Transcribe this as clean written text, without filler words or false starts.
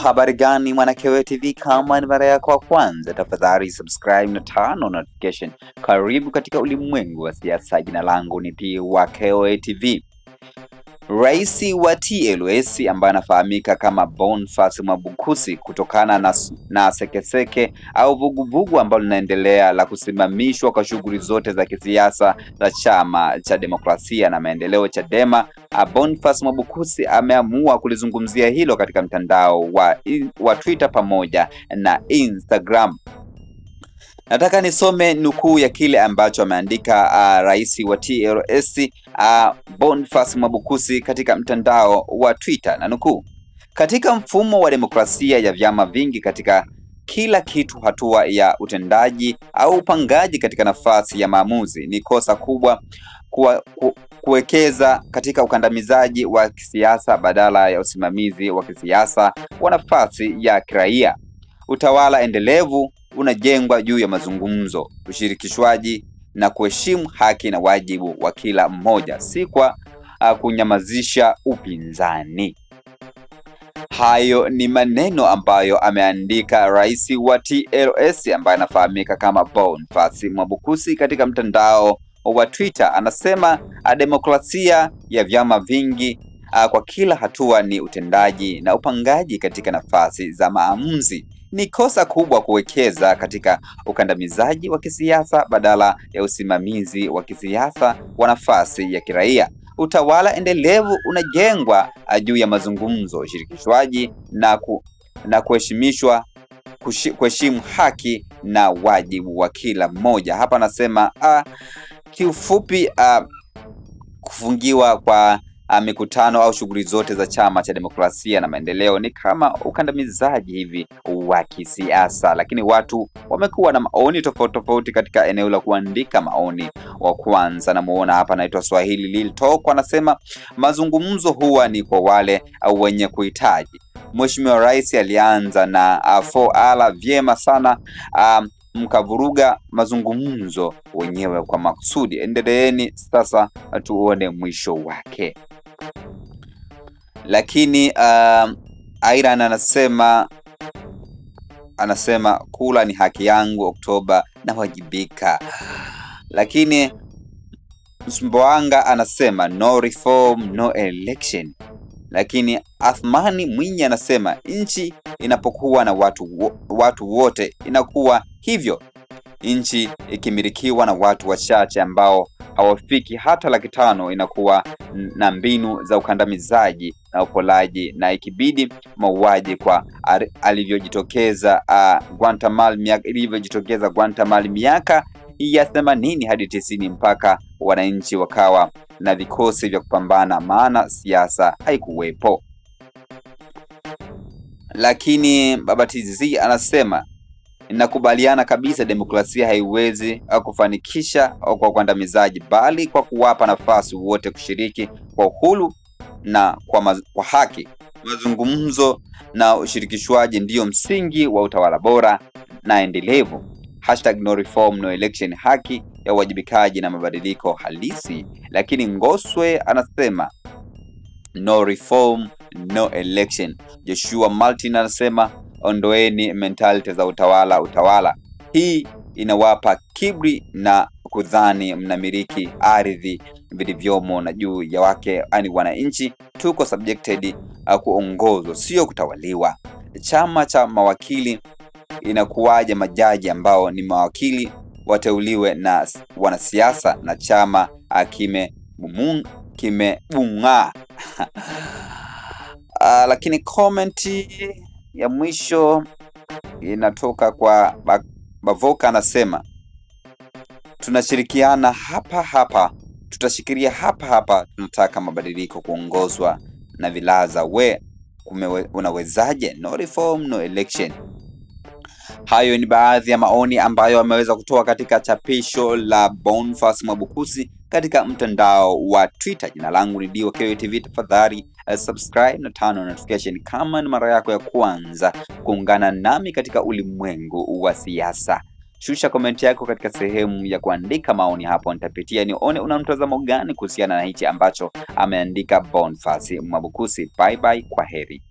Habari gani Mwanakewe TV, kama ni mara yako ya kwanza tafadhali subscribe na turn on notification. Karibu katika ulimwengu wa siasa. Jina langu ni Mwanakewe TV. Rais wa TLS ambaye anafahamika kama Boniface Mwabukusi kutokana na sekeseke au vuguvugu ambalo linaendelea la kusimamishwa kwa shughuli zote za kisiasa za Chama cha Demokrasia na Maendeleo Chadema, Boniface Mwabukusi ameamua kulizungumzia hilo katika mtandao wa Twitter pamoja na Instagram. Nataka nisome nukuu ya kile ambacho ameandika rais wa TLS Boniface Mwabukusi katika mtandao wa Twitter, na nukuu: katika mfumo wa demokrasia ya vyama vingi, katika kila kitu, hatua ya utendaji au upangaji katika nafasi ya maamuzi, ni kosa kubwa kuwekeza katika ukandamizaji wa kisiasa badala ya usimamizi wa kisiasa wa nafasi ya kiraia. Utawala endelevu unajengwa juu ya mazungumzo, ushirikishwaji na kuheshimu haki na wajibu wa kila mmoja, si kwa kunyamazisha upinzani. Hayo ni maneno ambayo ameandika rais wa TLS ambaye anafahamika kama Boniface Mwabukusi katika mtandao wa Twitter. Anasema demokrasia ya vyama vingi kwa kila hatua ni utendaji na upangaji katika nafasi za maamuzi. Ni kosa kubwa kuwekeza katika ukandamizaji wa kisiasa badala ya usimamizi wa kisiasa wa nafasi ya kiraia. Utawala endelevu unajengwa juu ya mazungumzo, ushirikishwaji na kuheshimu haki na wajibu wa kila mmoja. Hapa anasema kiufupi kufungiwa kwa mikutano au shughuli zote za Chama cha Demokrasia na Maendeleo ni kama ukandamizaji hivi wa kisiasa, lakini watu wamekuwa na maoni tofauti katika eneo la kuandika maoni. Wa kwanza namuona hapa anaitwa Swahili Lil Talk, anasema mazungumzo huwa ni kwa wale wenye kuhitaji. Mheshimiwa Rais alianza na 4R vyema sana, mkavuruga mazungumzo wenyewe kwa makusudi. Endeleeni sasa tuone mwisho wake. Lakini Iran anasema kula ni haki yangu, Oktoba na wajibika. Lakini Msumbawanga anasema no reform no election. Lakini Athmani Mwinyi anasema nchi inapokuwa na watu wote inakuwa hivyo. Nchi ikimilikiwa na watu wachache ambao hawafiki hata 500 inakuwa na mbinu za ukandamizaji na upolaji, na ikibidi mauaji kwa alivyojitokeza Guantanamo miaka ya 80 hadi 90, mpaka wananchi wakawa na vikosi vya kupambana, maana siasa haikuwepo. Lakini Baba TZ anasema nakubaliana kabisa, demokrasia haiwezi kufanikisha kwa ukandamizaji, bali kwa kuwapa nafasi wote kushiriki kwa uhuru na kwa haki. Mazungumzo na ushirikishwaji ndiyo msingi wa utawala bora na endelevu. #no reform no election, haki ya uwajibikaji na mabadiliko halisi. Lakini Ngoswe anasema no reform no election. Joshua Martin anasema ondoeni mentality za utawala. Hii inawapa kiburi na kudhani mnamiliki ardhi vilivyomo na juu ya wake, yani wananchi tuko subjected kuongozwa, sio kutawaliwa. Chama cha mawakili inakuwaje majaji ambao ni mawakili wateuliwe na wanasiasa, na chama kimebunga. Lakini komenti ya mwisho inatoka kwa Bavoka, anasema tunashirikiana hapa, tutashikilia hapa, tunataka mabadiliko, kuongozwa na vilaza. Unawezaje? No reform no election. Hayo ni baadhi ya maoni ambayo ameweza kutoa katika chapisho la Boniface Mwabukusi katika mtandao wa Twitter. Jina langu ni Mwanakewe TV. Tafadhali subscribe na turn on notification kama ni mara yako ya kwanza kuungana nami katika ulimwengu wa siasa. Shusha comment yako katika sehemu ya kuandika maoni, hapo nitapitia nione una mtazamo gani kuhusiana na hichi ambacho ameandika Boniface Mwabukusi. Bye bye, kwa heri.